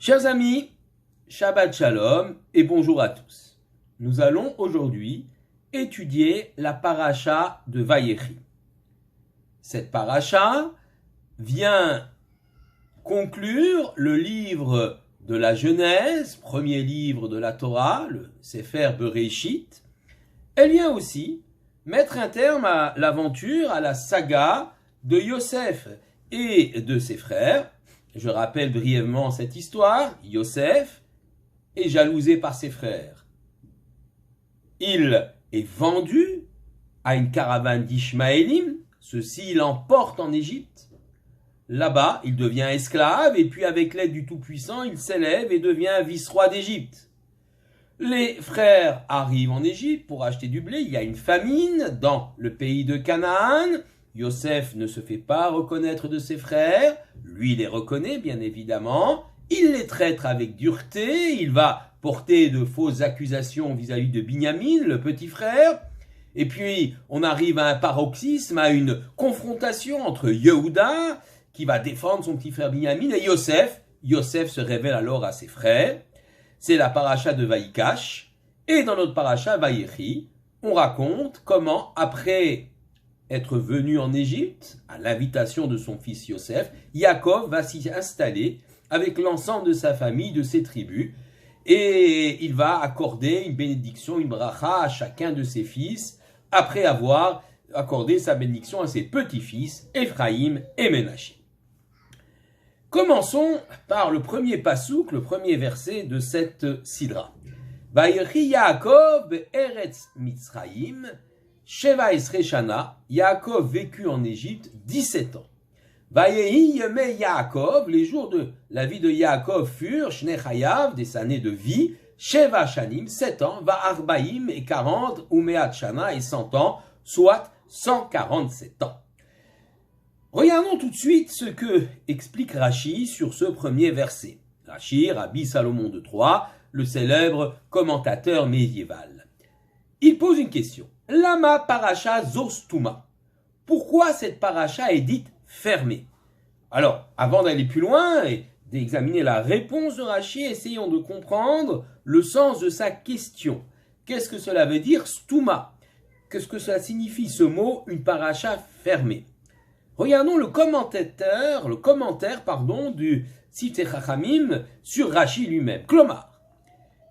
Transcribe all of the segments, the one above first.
Chers amis, Shabbat Shalom et bonjour à tous. Nous allons aujourd'hui étudier la paracha de Vayechi. Cette paracha vient conclure le livre de la Genèse, premier livre de la Torah, le Sefer Bereshit. Elle vient aussi mettre un terme à l'aventure, à la saga de Yosef et de ses frères. Je rappelle brièvement cette histoire. Yosef est jalousé par ses frères. Il est vendu à une caravane d'Ishmaélim. Ceux-ci l'emportent en Égypte. Là-bas, il devient esclave et puis avec l'aide du Tout-Puissant, il s'élève et devient vice-roi d'Égypte. Les frères arrivent en Égypte pour acheter du blé. Il y a une famine dans le pays de Canaan. Yosef ne se fait pas reconnaître de ses frères. Lui les reconnaît, bien évidemment. Il les traite avec dureté. Il va porter de fausses accusations vis-à-vis de Binyamin, le petit frère. Et puis, on arrive à un paroxysme, à une confrontation entre Yehuda, qui va défendre son petit frère Binyamin, et Yosef. Yosef se révèle alors à ses frères. C'est la paracha de Vaïkash. Et dans notre paracha Vayechi, on raconte comment, après être venu en Égypte, à l'invitation de son fils Yosef, Yaakov va s'y installer avec l'ensemble de sa famille, de ses tribus, et il va accorder une bénédiction, une bracha à chacun de ses fils, après avoir accordé sa bénédiction à ses petits-fils, Ephraïm et Ménaché. Commençons par le premier pasouk, le premier verset de cette sidra. Vayechi Yaakov be'eretz Mitzrayim, Sheva Esre Shana, Yaakov vécut en Égypte 17 ans. Vayehi Yemei Yaakov, les jours de la vie de Yaakov furent, Shnei Chayav, des années de vie, Sheva Shanim, 7 ans, Va Arbaim et 40, Umeat Shana et 100 ans, soit 147 ans. Regardons tout de suite ce que explique Rashi sur ce premier verset. Rashi, Rabbi Salomon de Troyes, le célèbre commentateur médiéval. Il pose une question. Lama paracha zostuma. Pourquoi cette paracha est dite fermée? Alors, avant d'aller plus loin et d'examiner la réponse de Rashi, essayons de comprendre le sens de sa question. Qu'est-ce que cela veut dire stuma? Qu'est-ce que cela signifie ce mot, une paracha fermée? Regardons le commentaire du Siftei Chachamim sur Rashi lui-même. Klomar,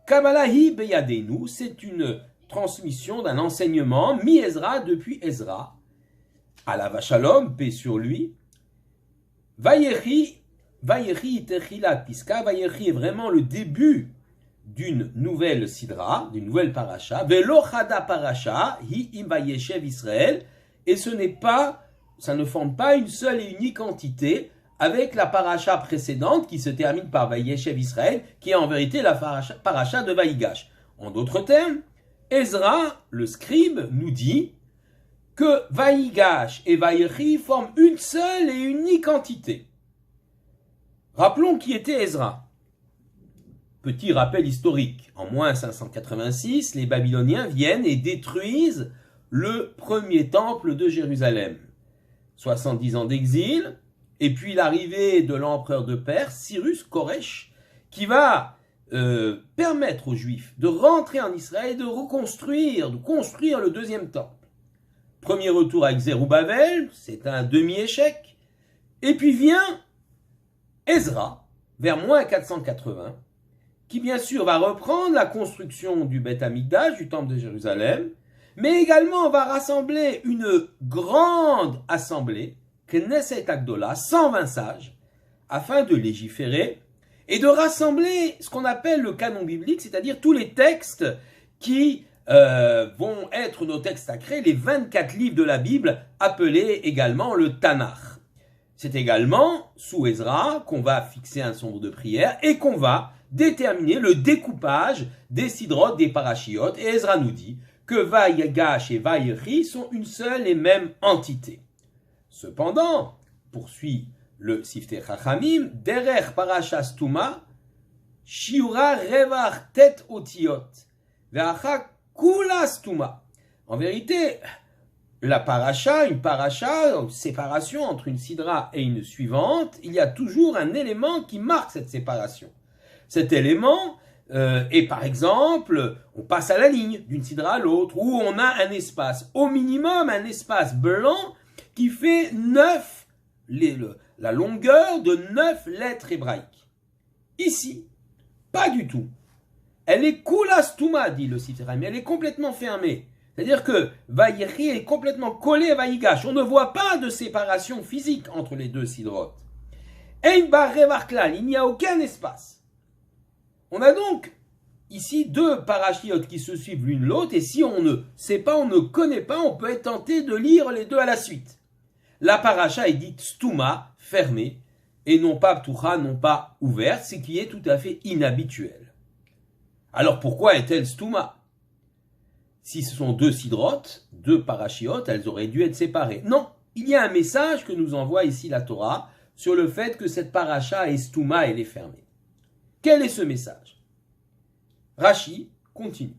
Kabbalah beyadenu, c'est une transmission d'un enseignement mi-Ezra depuis Ezra. Alav Shalom, paix sur lui. Vayechi techilat piska. Vayechi est vraiment le début d'une nouvelle sidra, d'une nouvelle paracha. Velo chada paracha hi im vayeshev Israël. Et ça ne forme pas une seule et unique entité avec la paracha précédente qui se termine par Vayeshev Israël, qui est en vérité la paracha de Vaïgash. En d'autres termes, Ezra, le scribe, nous dit que Vaïgash et Vayechi forment une seule et unique entité. Rappelons qui était Ezra. Petit rappel historique. En moins 586, les Babyloniens viennent et détruisent le premier temple de Jérusalem. 70 ans d'exil, et puis l'arrivée de l'empereur de Perse, Cyrus Koresh, qui va permettre aux Juifs de rentrer en Israël et de construire le deuxième temple. Premier retour avec Zerubbabel, c'est un demi-échec. Et puis vient Ezra, vers moins 480, qui bien sûr va reprendre la construction du Beth Amikdash, du temple de Jérusalem, mais également va rassembler une grande assemblée, Knesset Agdola, 120 sages, afin de légiférer et de rassembler ce qu'on appelle le canon biblique, c'est-à-dire tous les textes qui vont être nos textes sacrés, les 24 livres de la Bible, appelés également le Tanakh. C'est également sous Ezra qu'on va fixer un nombre de prières et qu'on va déterminer le découpage des sidrotes, des parachiotes. Et Ezra nous dit que Vaïgash et Vayechi sont une seule et même entité. Cependant, poursuit le Siftei Chachamim, Derer Parashas Tuma, Shiura Revar Tet Otiot, Ve'acha Kulas Tuma. En vérité, une séparation entre une sidra et une suivante, il y a toujours un élément qui marque cette séparation. cet élément et par exemple, on passe à la ligne d'une sidra à l'autre, où on a un espace, au minimum un espace blanc qui fait 9, la longueur de 9 lettres hébraïques. Ici, pas du tout. Elle est kula stuma, dit le Sifter Haim, elle est complètement fermée. C'est-à-dire que Vayikhi est complètement collé à Vayigash. On ne voit pas de séparation physique entre les deux sidrotes. Ein bar revar klal, il n'y a aucun espace. On a donc ici deux parachiotes qui se suivent l'une l'autre, et si on ne sait pas, on ne connaît pas, on peut être tenté de lire les deux à la suite. La paracha est dite stuma, fermée, et non pas ptucha, non pas ouverte, ce qui est tout à fait inhabituel. Alors pourquoi est-elle stuma? Si ce sont deux sidrotes, deux parachiotes, elles auraient dû être séparées. Non, il y a un message que nous envoie ici la Torah sur le fait que cette paracha est stuma, elle est fermée. Quel est ce message? Rashi continue.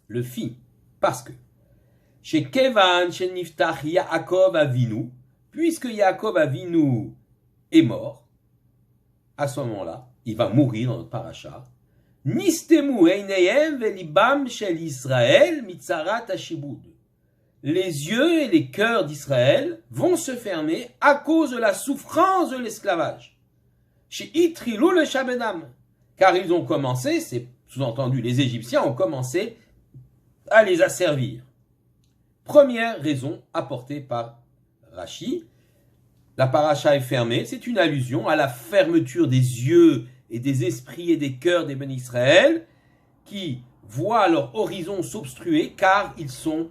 Le fit, parce que chez Kevan, chez Niftach, Yaakov Avinu, puisque Yaakov Avinu est mort, à ce moment-là, il va mourir dans notre paracha. Nistemu einayem velibam shel Israël mitzarat hashibud. Les yeux et les cœurs d'Israël vont se fermer à cause de la souffrance de l'esclavage. Chez Itrilou le Shabedam, car ils ont commencé, c'est sous-entendu, les Égyptiens ont commencé à les asservir. Première raison apportée par Rashi, la paracha est fermée, c'est une allusion à la fermeture des yeux et des esprits et des cœurs des bénis Israël qui voient leur horizon s'obstruer car ils sont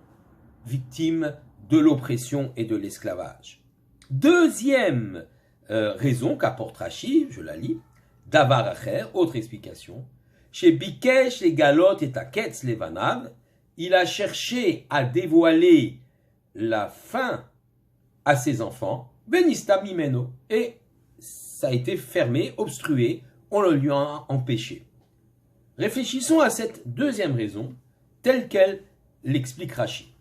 victimes de l'oppression et de l'esclavage. Deuxième raison qu'apporte Rashi, je la lis, Davar Acher, autre explication, chez Bikesh les Galot et Taketz les Vanav, il a cherché à dévoiler la fin à ses enfants, Benista Mimeno, et ça a été fermé, obstrué, on le lui a empêché. Réfléchissons à cette deuxième raison, telle qu'elle l'explique Rashi.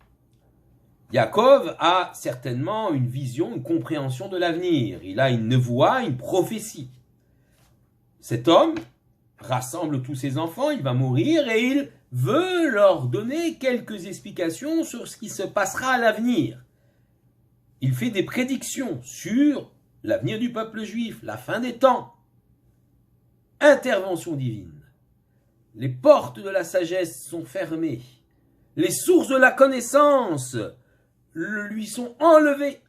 Yaakov a certainement une vision, une compréhension de l'avenir. Il a une voix, une prophétie. Cet homme rassemble tous ses enfants, il va mourir et il veut leur donner quelques explications sur ce qui se passera à l'avenir. Il fait des prédictions sur l'avenir du peuple juif, la fin des temps. Intervention divine. Les portes de la sagesse sont fermées. Les sources de la connaissance lui sont enlevées.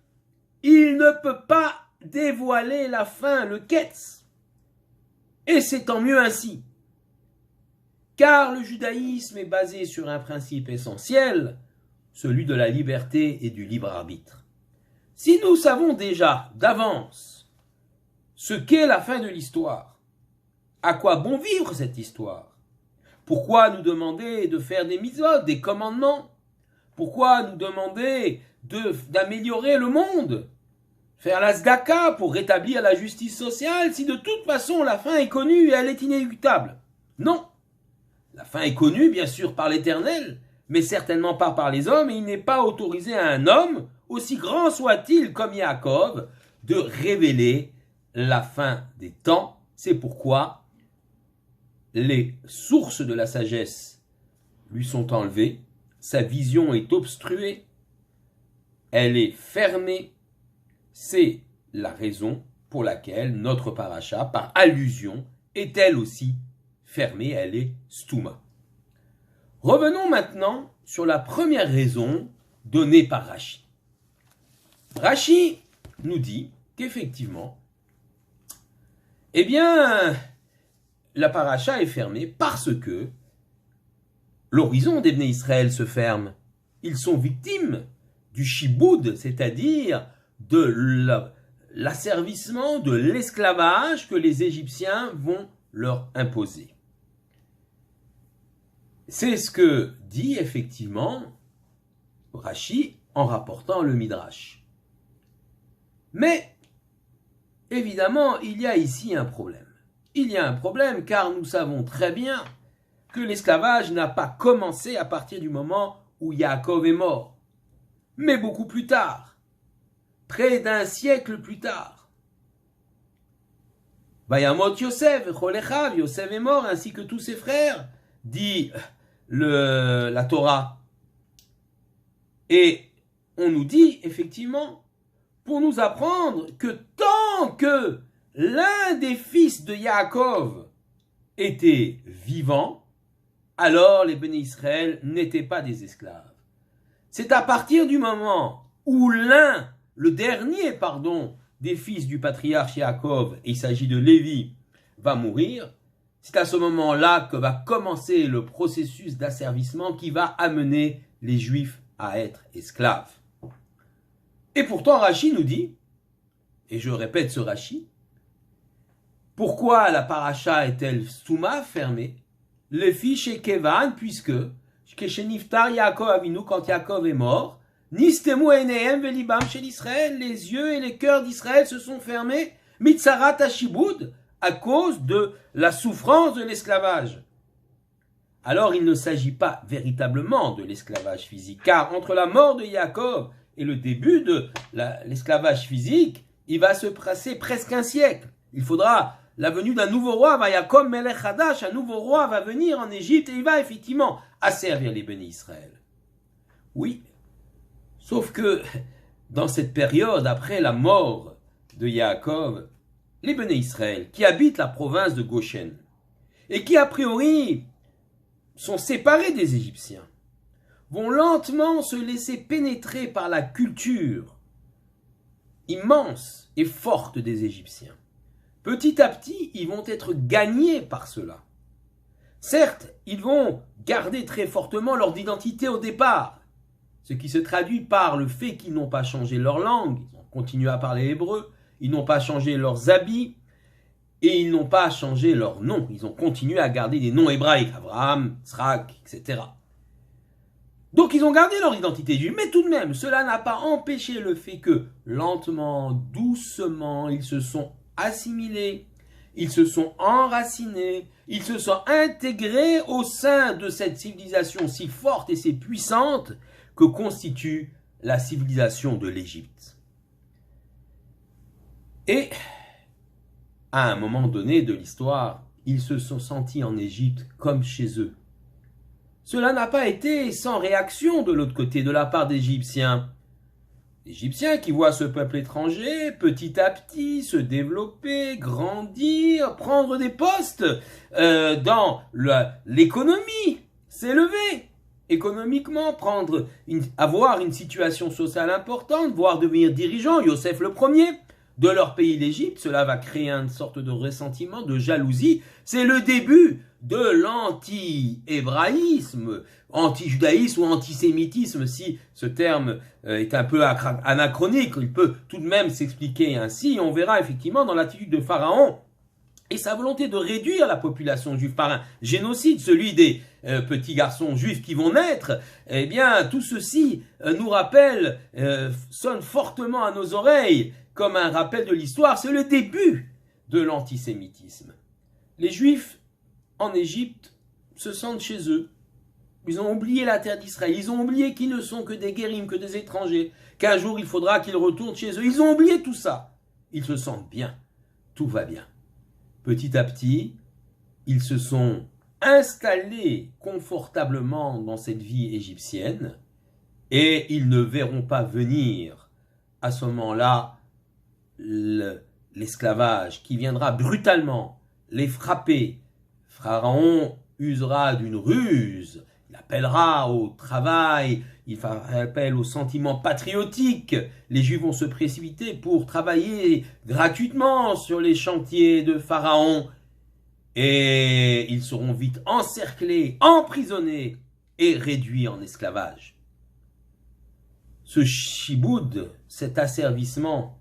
Il ne peut pas dévoiler la fin, le ketz. Et c'est tant mieux ainsi. Car le judaïsme est basé sur un principe essentiel, celui de la liberté et du libre arbitre. Si nous savons déjà d'avance ce qu'est la fin de l'histoire, à quoi bon vivre cette histoire? Pourquoi nous demander de faire des mitzvot, des commandements? Pourquoi nous demander d'améliorer le monde? Faire la tzedaka pour rétablir la justice sociale si de toute façon la fin est connue et elle est inéluctable? Non. La fin est connue bien sûr par l'Éternel, mais certainement pas par les hommes, et il n'est pas autorisé à un homme, aussi grand soit-il comme Yaakov, de révéler la fin des temps. C'est pourquoi les sources de la sagesse lui sont enlevées, sa vision est obstruée, elle est fermée. C'est la raison pour laquelle notre paracha, par allusion, est elle aussi fermée, elle est stuma. Revenons maintenant sur la première raison donnée par Rashi. Rashi nous dit qu'effectivement, eh bien, la paracha est fermée parce que l'horizon des Bnei Israël se ferme. Ils sont victimes du shiboud, c'est-à-dire de l'asservissement, de l'esclavage que les Égyptiens vont leur imposer. C'est ce que dit effectivement Rashi en rapportant le Midrash. Mais, évidemment, il y a ici un problème. Il y a un problème car nous savons très bien que l'esclavage n'a pas commencé à partir du moment où Yaakov est mort, mais beaucoup plus tard, près d'un siècle plus tard. Vayamot Yosef, Cholechav, Yosef est mort, ainsi que tous ses frères, dit la Torah. Et on nous dit, effectivement, pour nous apprendre que tant que l'un des fils de Yaakov était vivant, alors les bénis Israël n'étaient pas des esclaves. C'est à partir du moment où le dernier, des fils du patriarche Yaakov, et il s'agit de Lévi, va mourir, c'est à ce moment-là que va commencer le processus d'asservissement qui va amener les Juifs à être esclaves. Et pourtant, Rashi nous dit, et je répète ce Rashi, pourquoi la paracha est-elle souma, fermée? Le fils chez Kevan, puisque, chez Niftar Yaakov Avinu, quand Yaakov est mort, Nistemu Enehem Velibam chez l'Israël, les yeux et les cœurs d'Israël se sont fermés, Mitzarat Hashibud, à cause de la souffrance de l'esclavage. Alors il ne s'agit pas véritablement de l'esclavage physique, car entre la mort de Yaakov et le début de l'esclavage physique, il va se passer presque un siècle. Il faudra la venue d'un nouveau roi, Vayakom Melech Hadash, un nouveau roi va venir en Égypte et il va effectivement asservir les bénis Israël. Oui, sauf que dans cette période, après la mort de Yaakov, les bénis Israël, qui habitent la province de Goshen, et qui a priori sont séparés des Égyptiens, vont lentement se laisser pénétrer par la culture immense et forte des Égyptiens. Petit à petit, ils vont être gagnés par cela. Certes, ils vont garder très fortement leur identité au départ, ce qui se traduit par le fait qu'ils n'ont pas changé leur langue, ils ont continué à parler hébreu, ils n'ont pas changé leurs habits, et ils n'ont pas changé leur nom. Ils ont continué à garder des noms hébraïques, Abraham, Tzrak, etc. Donc ils ont gardé leur identité juive, mais tout de même, cela n'a pas empêché le fait que, lentement, doucement, ils se sont assimilés, ils se sont enracinés, ils se sont intégrés au sein de cette civilisation si forte et si puissante que constitue la civilisation de l'Égypte. Et à un moment donné de l'histoire, ils se sont sentis en Égypte comme chez eux. Cela n'a pas été sans réaction de l'autre côté, de la part des Égyptiens. Égyptiens qui voient ce peuple étranger petit à petit se développer, grandir, prendre des postes dans l'économie, s'élever économiquement, avoir une situation sociale importante, voire devenir dirigeant, Yosef le premier, de leur pays l'Égypte. Cela va créer une sorte de ressentiment, de jalousie. C'est le début de l'anti-hébraïsme, anti-judaïsme ou antisémitisme, si ce terme est un peu anachronique, il peut tout de même s'expliquer ainsi. On verra effectivement dans l'attitude de Pharaon et sa volonté de réduire la population juive par un génocide, celui des petits garçons juifs qui vont naître. Eh bien, tout ceci nous rappelle, sonne fortement à nos oreilles comme un rappel de l'histoire. C'est le début de l'antisémitisme. Les Juifs en Égypte se sentent chez eux. Ils ont oublié la terre d'Israël. Ils ont oublié qu'ils ne sont que des guérim, que des étrangers. Qu'un jour, il faudra qu'ils retournent chez eux. Ils ont oublié tout ça. Ils se sentent bien. Tout va bien. Petit à petit, ils se sont installés confortablement dans cette vie égyptienne et ils ne verront pas venir à ce moment-là l'esclavage qui viendra brutalement les frapper. Pharaon usera d'une ruse, il appellera au travail, il fera appel au sentiment patriotique. Les Juifs vont se précipiter pour travailler gratuitement sur les chantiers de Pharaon et ils seront vite encerclés, emprisonnés et réduits en esclavage. Ce shiboud, cet asservissement,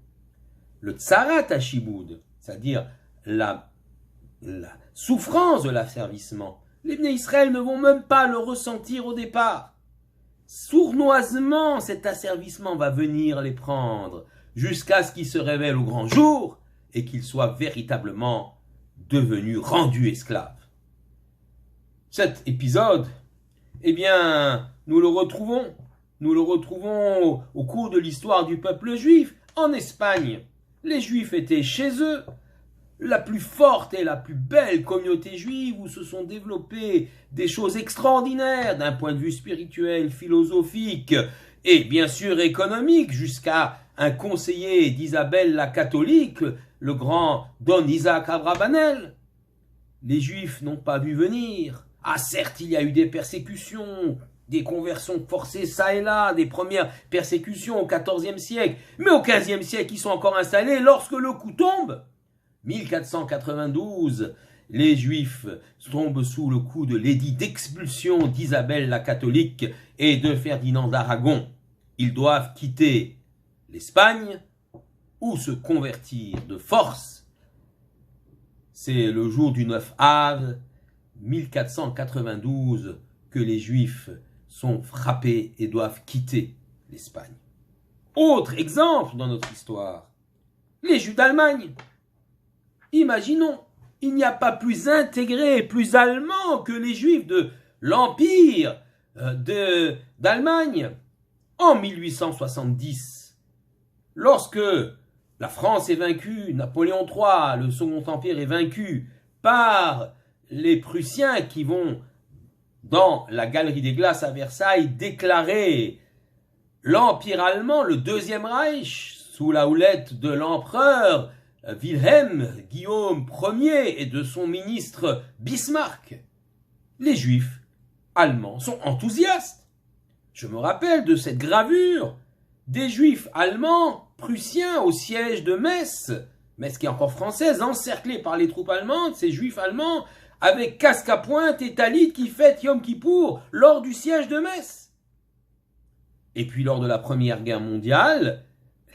le tsarat hashibud, c'est-à-dire la souffrance de l'asservissement, les Bnei Israël ne vont même pas le ressentir au départ. Sournoisement, cet asservissement va venir les prendre jusqu'à ce qu'ils se révèlent au grand jour et qu'ils soient véritablement devenus rendus esclaves. Cet épisode, eh bien, nous le retrouvons au cours de l'histoire du peuple juif en Espagne. Les Juifs étaient chez eux, la plus forte et la plus belle communauté juive où se sont développées des choses extraordinaires d'un point de vue spirituel, philosophique et bien sûr économique, jusqu'à un conseiller d'Isabelle la catholique, le grand Don Isaac Abravanel. Les Juifs n'ont pas vu venir. Ah certes, il y a eu des persécutions, des conversions forcées ça et là, des premières persécutions au XIVe siècle, mais au XVe siècle, ils sont encore installés lorsque le coup tombe. 1492, les Juifs tombent sous le coup de l'édit d'expulsion d'Isabelle la catholique et de Ferdinand d'Aragon. Ils doivent quitter l'Espagne ou se convertir de force. C'est le jour du 9 Av 1492 que les Juifs sont frappés et doivent quitter l'Espagne. Autre exemple dans notre histoire, les Juifs d'Allemagne. Imaginons, il n'y a pas plus intégré, plus allemand que les Juifs de l'Empire d'Allemagne. En 1870, lorsque la France est vaincue, Napoléon III, le Second Empire est vaincu par les Prussiens qui vont dans la Galerie des Glaces à Versailles déclarer l'Empire allemand, le Deuxième Reich, sous la houlette de l'empereur Wilhelm Guillaume Ier et de son ministre Bismarck. Les Juifs allemands sont enthousiastes. Je me rappelle de cette gravure des Juifs allemands prussiens au siège de Metz, Metz qui est encore française, encerclée par les troupes allemandes, ces Juifs allemands avec casque à pointe et talit qui fêtent Yom Kippour lors du siège de Metz. Et puis lors de la Première Guerre mondiale,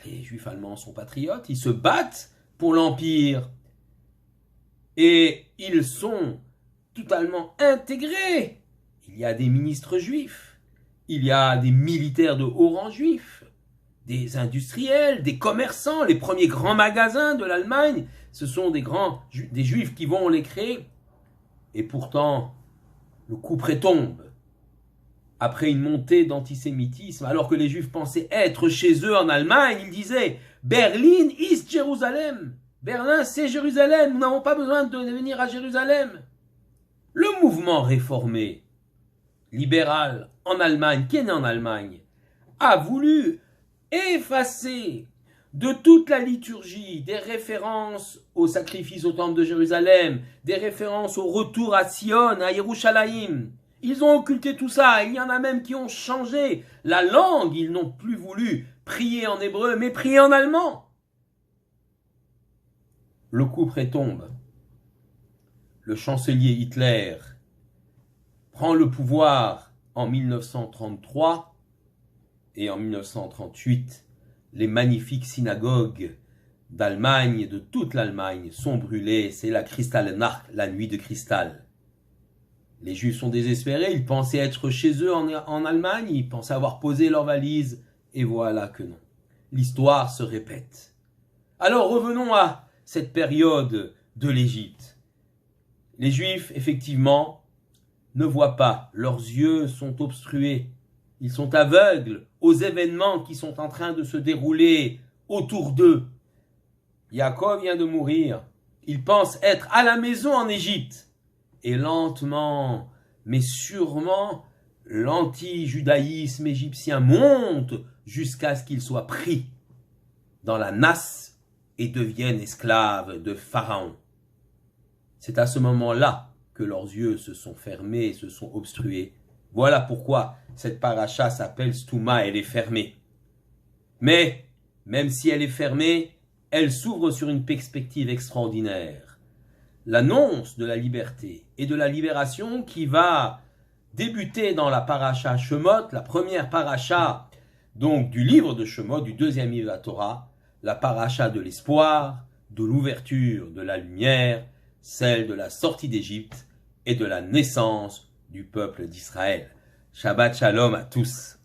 les Juifs allemands sont patriotes, ils se battent pour l'Empire. Et ils sont totalement intégrés. Il y a des ministres juifs, il y a des militaires de haut rang juifs, des industriels, des commerçants, les premiers grands magasins de l'Allemagne, ce sont des juifs qui vont les créer. Et pourtant, le coup près tombe. Après une montée d'antisémitisme, alors que les Juifs pensaient être chez eux en Allemagne, ils disaient « Berlin is Jérusalem ». Berlin, c'est Jérusalem, nous n'avons pas besoin de venir à Jérusalem. Le mouvement réformé, libéral, en Allemagne, qui est né en Allemagne, a voulu effacer de toute la liturgie des références au sacrifice au temple de Jérusalem, des références au retour à Sion, à Yerushalayim. Ils ont occulté tout ça, il y en a même qui ont changé la langue, ils n'ont plus voulu prier en hébreu, mais prier en allemand. Le coup près tombe. Le chancelier Hitler prend le pouvoir en 1933 et en 1938, les magnifiques synagogues d'Allemagne, de toute l'Allemagne, sont brûlées. C'est la Kristallnacht, la nuit de cristal. Les Juifs sont désespérés, ils pensaient être chez eux en Allemagne, ils pensaient avoir posé leurs valises, et voilà que non. L'histoire se répète. Alors revenons à cette période de l'Égypte. Les Juifs, effectivement, ne voient pas, leurs yeux sont obstrués, ils sont aveugles aux événements qui sont en train de se dérouler autour d'eux. Yaakov vient de mourir, ils pensent être à la maison en Égypte. Et lentement, mais sûrement, l'anti-judaïsme égyptien monte jusqu'à ce qu'il soit pris dans la nasse et devienne esclave de Pharaon. C'est à ce moment-là que leurs yeux se sont fermés et se sont obstrués. Voilà pourquoi cette paracha s'appelle Stouma, elle est fermée. Mais, même si elle est fermée, elle s'ouvre sur une perspective extraordinaire. L'annonce de la liberté et de la libération qui va débuter dans la paracha Shemot, la première paracha donc du livre de Shemot, du deuxième livre de la Torah, la paracha de l'espoir, de l'ouverture de la lumière, celle de la sortie d'Égypte et de la naissance du peuple d'Israël. Shabbat Shalom à tous.